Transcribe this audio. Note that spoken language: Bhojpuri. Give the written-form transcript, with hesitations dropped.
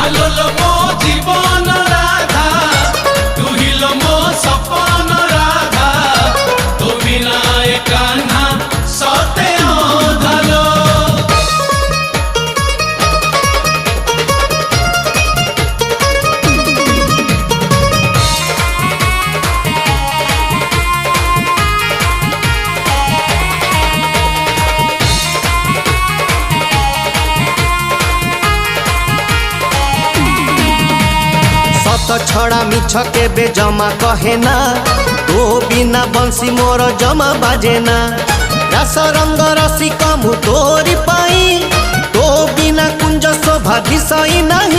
আলোলো মো জীবন রাধা, তুহিলো মো সপন রাধা, তো বিনা এ কান্হা সতে অধালো। सत छड़ा मिछ केबे जमा कहे ना, तो बिना बंसी मोर जमा बाजे ना। रस रंग रसिक मु तोरी पाई, तो बिना कुंज शोभा दिशई नहीं।